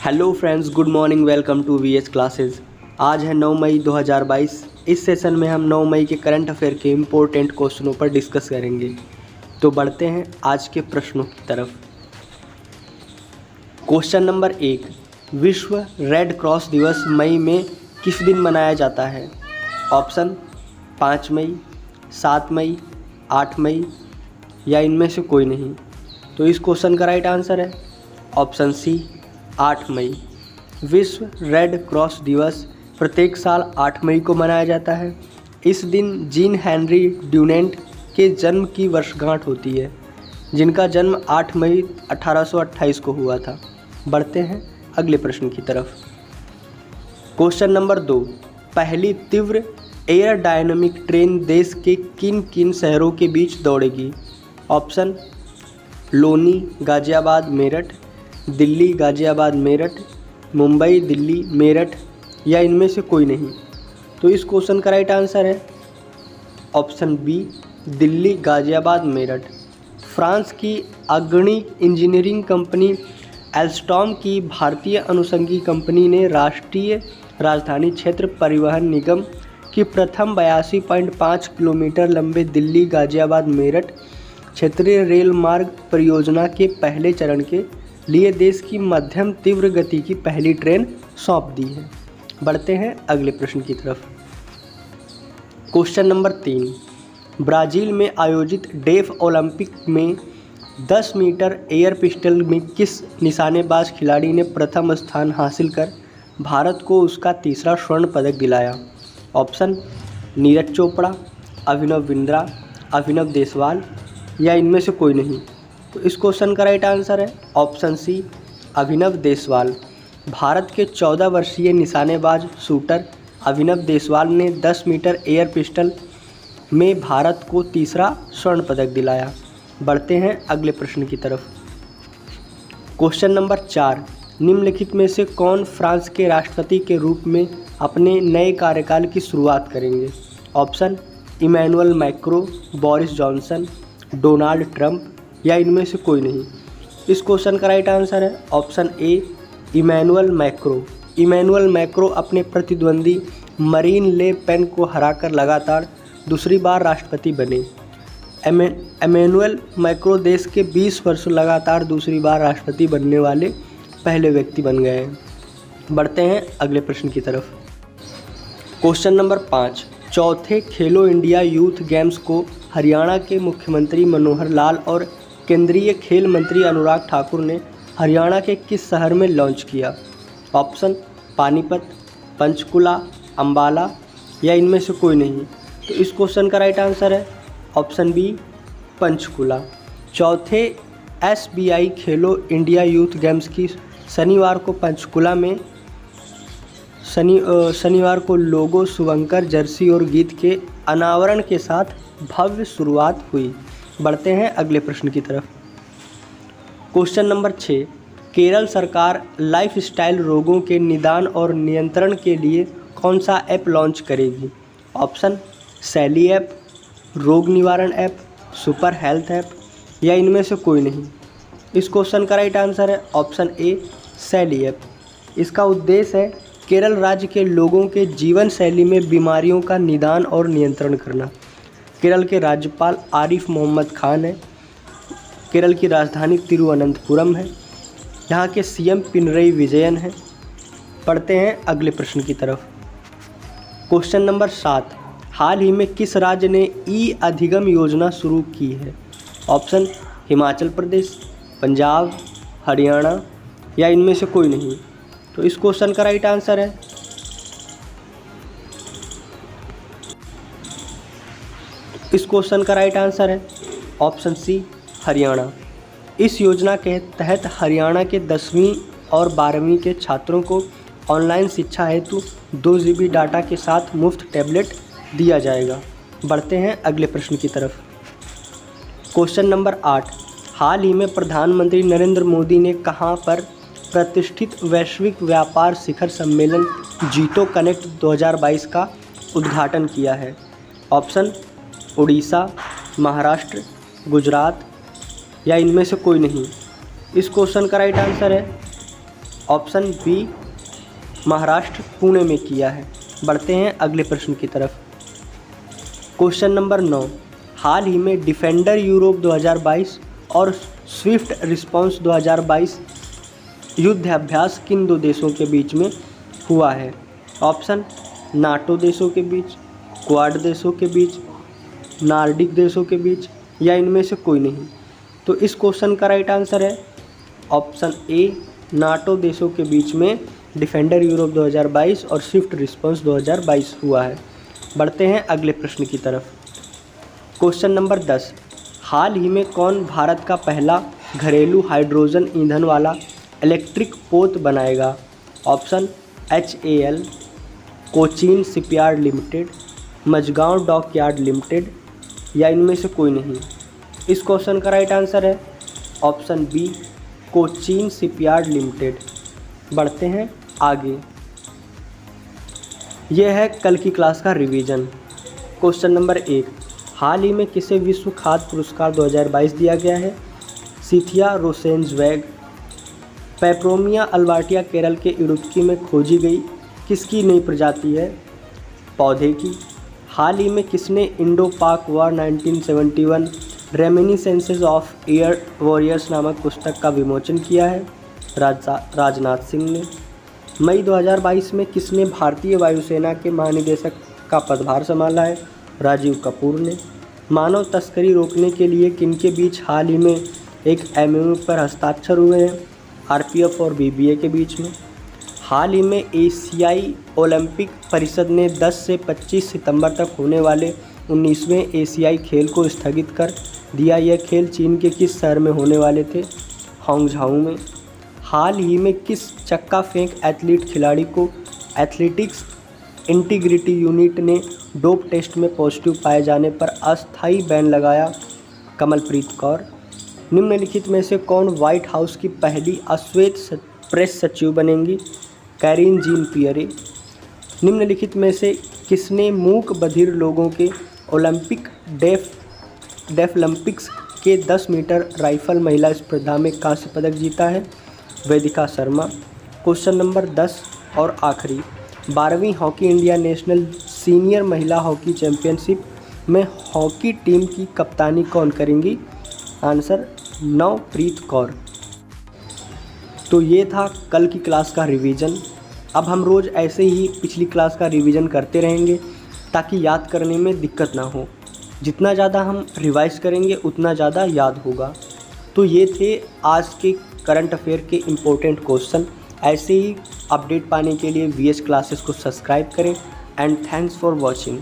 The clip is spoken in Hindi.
Hello friends, good morning. Welcome to VH classes. आज है 9 मई 2022। इस सेशन में हम 9 मई के करंट अफेयर के इम्पोर्टेंट क्वेश्चनों पर डिस्कस करेंगे। तो बढ़ते हैं आज के प्रश्नों की तरफ। क्वेश्चन नंबर 1, विश्व रेड क्रॉस दिवस मई में किस दिन मनाया जाता है? ऑप्शन 5 मई, 7 मई, 8 मई या इनमें से कोई नहीं। तो इस क्वेश्चन का राइट आंसर है ऑप्शन सी, 8 मई। विश्व रेड क्रॉस दिवस प्रत्येक साल 8 मई को मनाया जाता है। इस दिन जीन हेनरी ड्यूनेंट के जन्म की वर्षगांठ होती है, जिनका जन्म 8 मई 1828 को हुआ था। बढ़ते हैं अगले प्रश्न की तरफ। क्वेश्चन नंबर 2, पहली तीव्र एयर डायनामिक ट्रेन देश के किन किन शहरों के बीच दौड़ेगी? ऑप्शन लोनी, गाजियाबाद, मेरठ, दिल्ली, गाजियाबाद, मेरठ, मुंबई, दिल्ली, मेरठ या इनमें से कोई नहीं। तो इस क्वेश्चन का राइट आंसर है option b, Delhi, Ghaziabad, Meerut. France की अग्रणी इंजीनियरिंग कंपनी एल्स्टॉम की भारतीय अनुषंगी कंपनी ने राष्ट्रीय राजधानी क्षेत्र परिवहन निगम की प्रथम 82.5 किलोमीटर लंबे दिल्ली, गाजियाबाद, मेरठ क्षेत्रीय रेल मार्ग परियोजना के पहले चरण के लिए देश की मध्यम तीव्र गति की पहली ट्रेन सौंप दी है। बढ़ते हैं अगले प्रश्न की तरफ। क्वेश्चन नंबर 3, ब्राज़ील में आयोजित डेफ ओलंपिक में 10 मीटर एयर पिस्टल में किस निशानेबाज खिलाड़ी ने प्रथम स्थान हासिल कर भारत को उसका तीसरा स्वर्ण पदक दिलाया? ऑप्शन नीरज चोपड़ा, अभिनव बिंद्रा, अभिनव देसवाल या इनमें से कोई नहीं। तो इस क्वेश्चन का राइट आंसर है ऑप्शन सी, अभिनव देसवाल। भारत के 14 वर्षीय निशानेबाज शूटर अभिनव देसवाल ने 10 मीटर एयर पिस्टल में भारत को तीसरा स्वर्ण पदक दिलाया। बढ़ते हैं अगले प्रश्न की तरफ। क्वेश्चन नंबर 4, निम्नलिखित में से कौन फ्रांस के राष्ट्रपति के रूप में अपने नए कार्यकाल की शुरुआत करेंगे? Option Emmanuel Macron, Boris Johnson, Donald Trump या इनमें से कोई नहीं। इस क्वेश्चन का राइट आंसर है option a, Emmanuel Macron. Emmanuel Macron अपने प्रतिद्वंदी मरीन ले पेन को हराकर लगातार दूसरी बार राष्ट्रपति बने। इमैनुअल मैक्रो देश के 20 वर्ष लगातार दूसरी बार राष्ट्रपति बनने वाले पहले व्यक्ति बन गए हैं। बढ़ते हैं अगले प्रश्न की तरफ। क्वेश्चन नंबर 5, चौथे खेलो इंडिया यूथ गेम्स को हरियाणा के मुख्यमंत्री मनोहर लाल और केंद्रीय खेल मंत्री अनुराग ठाकुर ने हरियाणा के किस शहर में लॉन्च किया? ऑप्शन पानीपत, पंचकुला, अंबाला या इनमें से कोई नहीं। तो इस क्वेश्चन का राइट आंसर है ऑप्शन बी, पंचकुला। चौथे SBI खेलो इंडिया यूथ गेम्स की शनिवार को पंचकुला में शनिवार को लोगो, शुभंकर, जर्सी और गीत के अनावरण के साथ भव्य शुरुआत हुई। बढ़ते हैं अगले प्रश्न की तरफ। क्वेश्चन नंबर 6, केरल सरकार लाइफस्टाइल रोगों के निदान और नियंत्रण के लिए कौन सा ऐप लॉन्च करेगी? ऑप्शन सैली ऐप, रोग निवारण ऐप, सुपर हेल्थ ऐप या इनमें से कोई नहीं। इस क्वेश्चन का राइट आंसर है ऑप्शन ए, सैली ऐप। इसका उद्देश्य है केरल राज्य के लोगों के जीवन शैली में बीमारियों का निदान और नियंत्रण करना। केरल के राज्यपाल आरिफ मोहम्मद खान है। केरल की राजधानी तिरुवनंतपुरम है। यहाँ के CM पिनरई विजयन है। पढ़ते हैं अगले प्रश्न की तरफ। क्वेश्चन नंबर 7, हाल ही में किस राज्य ने ई-अधिगम योजना शुरू की है? ऑप्शन हिमाचल प्रदेश, पंजाब, हरियाणा या इनमें से कोई नहीं। तो इस क्वेश्चन का राइट आंसर है ऑप्शन सी, हरियाणा। इस योजना के तहत हरियाणा के 10वीं और 12वीं के छात्रों को ऑनलाइन शिक्षा हेतु 2 GB डाटा के साथ मुफ्त टैबलेट दिया जाएगा। बढ़ते हैं अगले प्रश्न की तरफ। क्वेश्चन नंबर 8, हाल ही में प्रधानमंत्री नरेंद्र मोदी ने कहां पर प्रतिष्ठित वैश्विक व्यापार शिखर सम्मेलन जीतो कनेक्ट 2022 का उद्घाटन किया है? ऑप्शन उड़ीसा, महाराष्ट्र, गुजरात या इनमें से कोई नहीं। इस क्वेश्चन का राइट आंसर है ऑप्शन बी महाराष्ट्र पुणे में किया है। बढ़ते हैं अगले प्रश्न की तरफ। क्वेश्चन नंबर 9, हाल ही में डिफेंडर यूरोप 2022 और स्विफ्ट रिस्पॉन्स 2022 युद्धाभ्यास किन दो देशों के बीच में हुआ है? ऑप्शन नाटो देशों के बीच, क्वाड देशों के बीच, नॉर्डिक देशों के बीच, या इनमें से कोई नहीं। तो इस क्वेश्चन का राइट आंसर है ऑप्शन ए, नाटो देशों के बीच में डिफेंडर यूरोप 2022 और स्विफ्ट रिस्पॉन्स 2022 हुआ है। बढ़ते हैं अगले प्रश्न की तरफ। क्वेश्चन नंबर 10, हाल ही में कौन भारत का पहला घरेलू हाइड्रोजन ईंधन वाला इलेक्ट्रिक पोत बनाएगा? Option HAL, Cochin shipyard limited, Mazagon dock yard limited, या इनमें से कोई नहीं। इस क्वेश्चन का राइट आंसर है option b, Cochin shipyard limited. बढ़ते हैं आगे। यह है कल की क्लास का रिवीजन। क्वेश्चन नंबर 1, हाल ही में किसे विश्व खाद्य पुरस्कार 2022 दिया गया है? सिथिया रोसेंजवेग। पेपरोमिया अल्बार्टिया केरल के इडुक्की में खोजी गई किसकी नई प्रजाति है? पौधे की। हाल ही में किसने इंडो पाक war 1971 reminiscences of air warriors नामक पुस्तक का विमोचन किया है? राजनाथ सिंह ने। मई 2022 में किसने भारतीय वायुसेना के महानिदेशक का पदभार संभाला है? राजीव कपूर ने। मानव तस्करी रोकने के लिए किनके बीच हाल ही में एक MOU पर हस्ताक्षर हुए हैं? RPF और BBA के बीच में। हाल ही में एशियाई ओलंपिक परिषद ने 10 से 25 सितंबर तक होने वाले 19वें एशियाई खेल को स्थगित कर दिया। यह खेल चीन के किस शहर में होने वाले थे? हांगझाऊ में। हाल ही में किस चक्का फेंक एथलीट खिलाड़ी को एथलेटिक्स इंटीग्रिटी यूनिट ने डोप टेस्ट में पॉजिटिव पाए जाने पर अस्थायी बैन लगाया? कमलप्रीत कौर। निम्नलिखित में से कौन व्हाइट हाउस की पहली अश्वेत प्रेस सचिव बनेंगी? कैरीन जीन पियरे। निम्नलिखित में से किसने मूक बधिर लोगों के ओलंपिक डेफलिम्पिक्स के 10 मीटर राइफल महिला स्पर्धा में कांस्य पदक जीता है? वेदिका शर्मा। क्वेश्चन नंबर 10 और आखिरी, 12वीं हॉकी इंडिया नेशनल सीनियर महिला हॉकी चैंपियनशिप में हॉकी टीम की कप्तानी कौन करेंगी? आंसर नवप्रीत कौर। तो ये था कल की क्लास का रिवीजन। अब हम रोज़ ऐसे ही पिछली क्लास का रिवीजन करते रहेंगे ताकि याद करने में दिक्कत ना हो। जितना ज़्यादा हम रिवाइज करेंगे उतना ज़्यादा याद होगा। तो ये थे आज के करंट अफेयर के इम्पोर्टेंट क्वेश्चन। ऐसे ही अपडेट पाने के लिए VH क्लासेस को सब्सक्राइब करें एंड थैंक्स फॉर वॉचिंग।